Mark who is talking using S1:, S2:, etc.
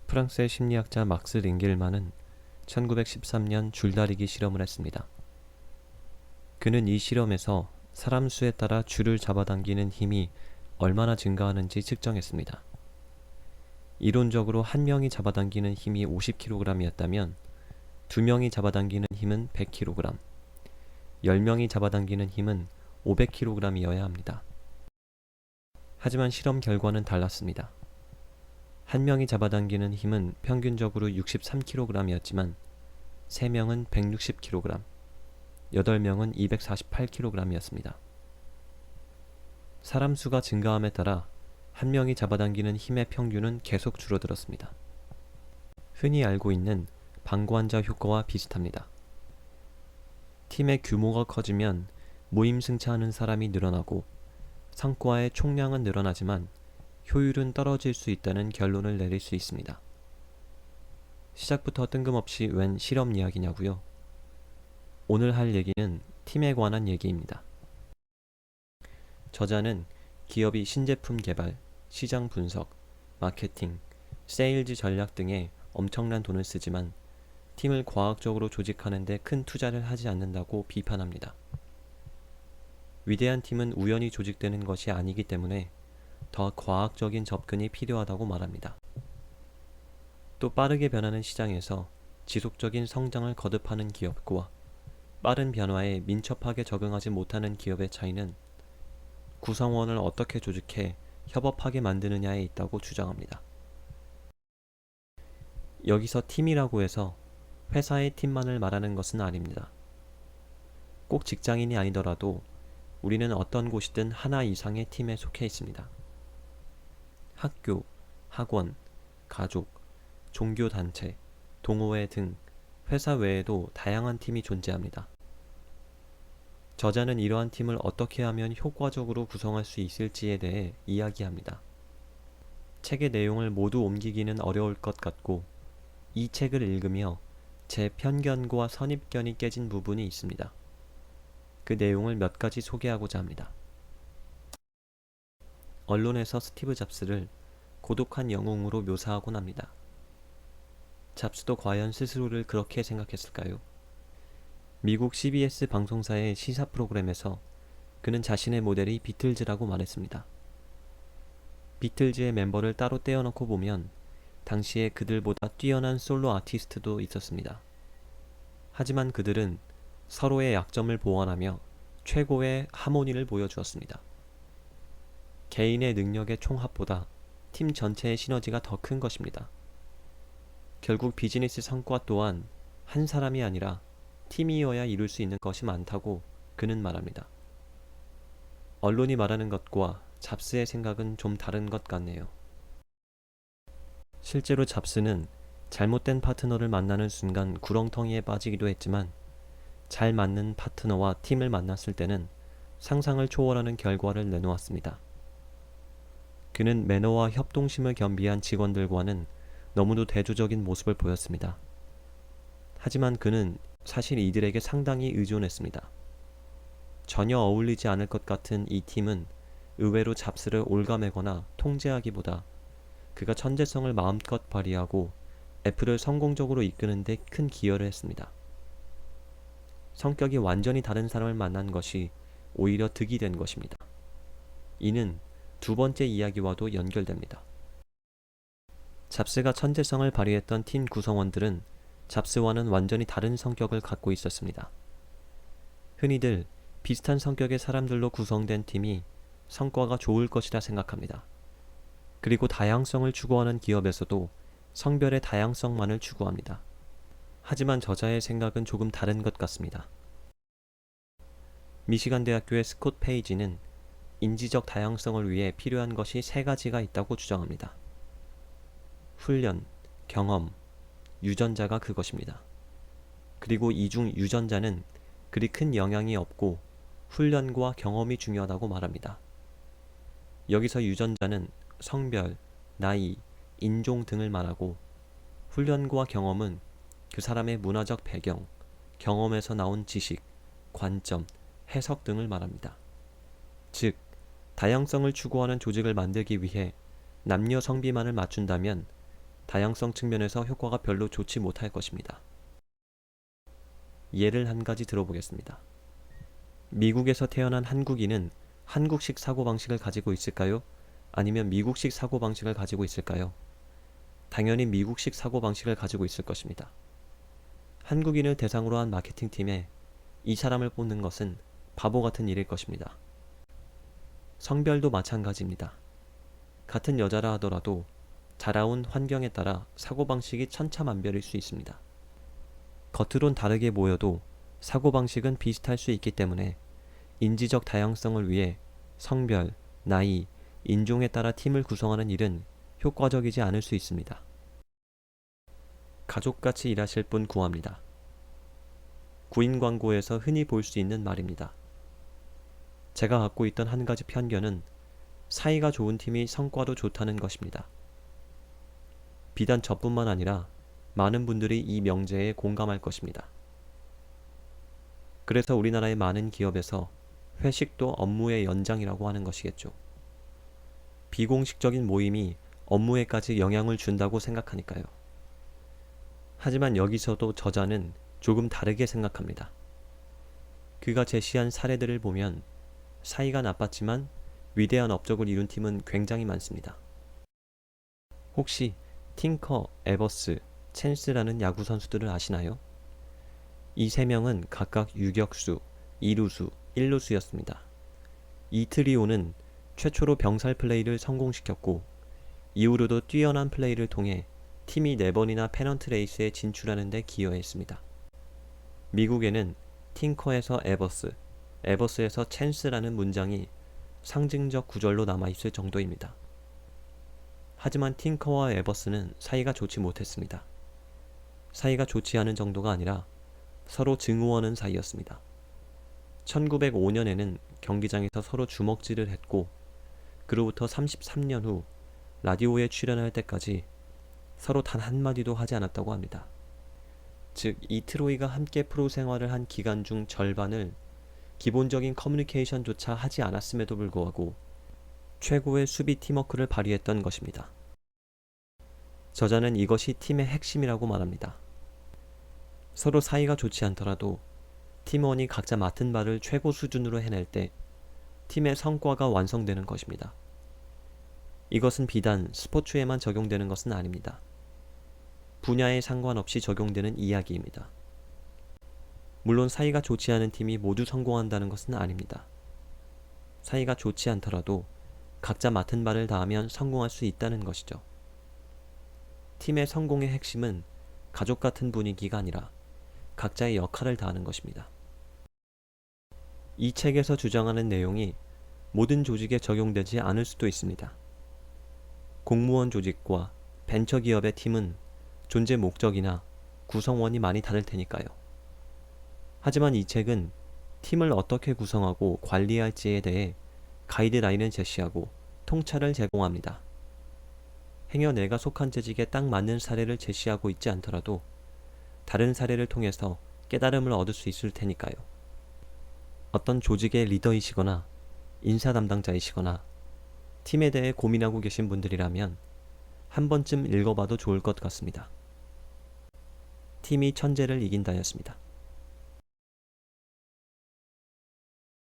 S1: 프랑스의 심리학자 막스 링겔만은 1913년 줄다리기 실험을 했습니다. 그는 이 실험에서 사람 수에 따라 줄을 잡아당기는 힘이 얼마나 증가하는지 측정했습니다. 이론적으로 한 명이 잡아당기는 힘이 50kg이었다면 2명이 잡아당기는 힘은 100kg, 10명이 잡아당기는 힘은 500kg이어야 합니다. 하지만 실험 결과는 달랐습니다. 한 명이 잡아당기는 힘은 평균적으로 63kg이었지만 3명은 160kg, 8명은 248kg이었습니다. 사람 수가 증가함에 따라 한 명이 잡아당기는 힘의 평균은 계속 줄어들었습니다. 흔히 알고 있는 방관자 효과와 비슷합니다. 팀의 규모가 커지면 무임승차하는 사람이 늘어나고 성과의 총량은 늘어나지만 효율은 떨어질 수 있다는 결론을 내릴 수 있습니다. 시작부터 뜬금없이 웬 실험 이야기냐고요? 오늘 할 얘기는 팀에 관한 얘기입니다. 저자는 기업이 신제품 개발, 시장 분석, 마케팅, 세일즈 전략 등에 엄청난 돈을 쓰지만 팀을 과학적으로 조직하는 데 큰 투자를 하지 않는다고 비판합니다. 위대한 팀은 우연히 조직되는 것이 아니기 때문에 더 과학적인 접근이 필요하다고 말합니다. 또 빠르게 변하는 시장에서 지속적인 성장을 거듭하는 기업과 빠른 변화에 민첩하게 적응하지 못하는 기업의 차이는 구성원을 어떻게 조직해 협업하게 만드느냐에 있다고 주장합니다. 여기서 팀이라고 해서 회사의 팀만을 말하는 것은 아닙니다. 꼭 직장인이 아니더라도 우리는 어떤 곳이든 하나 이상의 팀에 속해 있습니다. 학교, 학원, 가족, 종교단체, 동호회 등 회사 외에도 다양한 팀이 존재합니다. 저자는 이러한 팀을 어떻게 하면 효과적으로 구성할 수 있을지에 대해 이야기합니다. 책의 내용을 모두 옮기기는 어려울 것 같고 이 책을 읽으며 제 편견과 선입견이 깨진 부분이 있습니다. 그 내용을 몇 가지 소개하고자 합니다. 언론에서 스티브 잡스를 고독한 영웅으로 묘사하곤 합니다. 잡스도 과연 스스로를 그렇게 생각했을까요? 미국 CBS 방송사의 시사 프로그램에서 그는 자신의 모델이 비틀즈라고 말했습니다. 비틀즈의 멤버를 따로 떼어놓고 보면 당시에 그들보다 뛰어난 솔로 아티스트도 있었습니다. 하지만 그들은 서로의 약점을 보완하며 최고의 하모니를 보여주었습니다. 개인의 능력의 총합보다 팀 전체의 시너지가 더 큰 것입니다. 결국 비즈니스 성과 또한 한 사람이 아니라 팀이어야 이룰 수 있는 것이 많다고 그는 말합니다. 언론이 말하는 것과 잡스의 생각은 좀 다른 것 같네요. 실제로 잡스는 잘못된 파트너를 만나는 순간 구렁텅이에 빠지기도 했지만 잘 맞는 파트너와 팀을 만났을 때는 상상을 초월하는 결과를 내놓았습니다. 그는 매너와 협동심을 겸비한 직원들과는 너무도 대조적인 모습을 보였습니다. 하지만 그는 사실 이들에게 상당히 의존했습니다. 전혀 어울리지 않을 것 같은 이 팀은 의외로 잡스를 올가매거나 통제하기보다 그가 천재성을 마음껏 발휘하고 애플을 성공적으로 이끄는 데 큰 기여를 했습니다. 성격이 완전히 다른 사람을 만난 것이 오히려 득이 된 것입니다. 이는 두 번째 이야기와도 연결됩니다. 잡스가 천재성을 발휘했던 팀 구성원들은 잡스와는 완전히 다른 성격을 갖고 있었습니다. 흔히들 비슷한 성격의 사람들로 구성된 팀이 성과가 좋을 것이라 생각합니다. 그리고 다양성을 추구하는 기업에서도 성별의 다양성만을 추구합니다. 하지만 저자의 생각은 조금 다른 것 같습니다. 미시간 대학교의 스콧 페이지는 인지적 다양성을 위해 필요한 것이 3가지가 있다고 주장합니다. 훈련, 경험, 유전자가 그것입니다. 그리고 이 중 유전자는 그리 큰 영향이 없고 훈련과 경험이 중요하다고 말합니다. 여기서 유전자는 성별, 나이, 인종 등을 말하고 훈련과 경험은 그 사람의 문화적 배경, 경험에서 나온 지식, 관점, 해석 등을 말합니다. 즉, 다양성을 추구하는 조직을 만들기 위해 남녀 성비만을 맞춘다면 다양성 측면에서 효과가 별로 좋지 못할 것입니다. 예를 한 가지 들어보겠습니다. 미국에서 태어난 한국인은 한국식 사고방식을 가지고 있을까요? 아니면 미국식 사고방식을 가지고 있을까요? 당연히 미국식 사고방식을 가지고 있을 것입니다. 한국인을 대상으로 한 마케팅팀에 이 사람을 뽑는 것은 바보 같은 일일 것입니다. 성별도 마찬가지입니다. 같은 여자라 하더라도 자라온 환경에 따라 사고방식이 천차만별일 수 있습니다. 겉으론 다르게 보여도 사고방식은 비슷할 수 있기 때문에 인지적 다양성을 위해 성별, 나이, 인종에 따라 팀을 구성하는 일은 효과적이지 않을 수 있습니다. 가족같이 일하실 분 구합니다. 구인 광고에서 흔히 볼 수 있는 말입니다. 제가 갖고 있던 한 가지 편견은 사이가 좋은 팀이 성과도 좋다는 것입니다. 비단 저뿐만 아니라 많은 분들이 이 명제에 공감할 것입니다. 그래서 우리나라의 많은 기업에서 회식도 업무의 연장이라고 하는 것이겠죠. 비공식적인 모임이 업무에까지 영향을 준다고 생각하니까요. 하지만 여기서도 저자는 조금 다르게 생각합니다. 그가 제시한 사례들을 보면 사이가 나빴지만 위대한 업적을 이룬 팀은 굉장히 많습니다. 혹시 팅커, 에버스, 챈스라는 야구 선수들을 아시나요? 이 세 명은 각각 유격수, 2루수, 1루수였습니다. 이 트리오는 최초로 병살 플레이를 성공시켰고 이후로도 뛰어난 플레이를 통해 팀이 4번이나 페넌트 레이스에 진출하는 데 기여했습니다. 미국에는 팅커에서 에버스, 에버스에서 챈스라는 문장이 상징적 구절로 남아있을 정도입니다. 하지만 팅커와 에버스는 사이가 좋지 못했습니다. 사이가 좋지 않은 정도가 아니라 서로 증오하는 사이였습니다. 1905년에는 경기장에서 서로 주먹질을 했고 그로부터 33년 후 라디오에 출연할 때까지 서로 단 한마디도 하지 않았다고 합니다. 즉, 이 트로이가 함께 프로 생활을 한 기간 중 절반을 기본적인 커뮤니케이션조차 하지 않았음에도 불구하고 최고의 수비 팀워크를 발휘했던 것입니다. 저자는 이것이 팀의 핵심이라고 말합니다. 서로 사이가 좋지 않더라도 팀원이 각자 맡은 바를 최고 수준으로 해낼 때 팀의 성과가 완성되는 것입니다. 이것은 비단 스포츠에만 적용되는 것은 아닙니다. 분야에 상관없이 적용되는 이야기입니다. 물론 사이가 좋지 않은 팀이 모두 성공한다는 것은 아닙니다. 사이가 좋지 않더라도 각자 맡은 바를 다하면 성공할 수 있다는 것이죠. 팀의 성공의 핵심은 가족 같은 분위기가 아니라 각자의 역할을 다하는 것입니다. 이 책에서 주장하는 내용이 모든 조직에 적용되지 않을 수도 있습니다. 공무원 조직과 벤처기업의 팀은 존재 목적이나 구성원이 많이 다를 테니까요. 하지만 이 책은 팀을 어떻게 구성하고 관리할지에 대해 가이드라인을 제시하고 통찰을 제공합니다. 행여 내가 속한 재직에 딱 맞는 사례를 제시하고 있지 않더라도 다른 사례를 통해서 깨달음을 얻을 수 있을 테니까요. 어떤 조직의 리더이시거나 인사 담당자이시거나 팀에 대해 고민하고 계신 분들이라면 한 번쯤 읽어봐도 좋을 것 같습니다. 팀이 천재를 이긴다였습니다.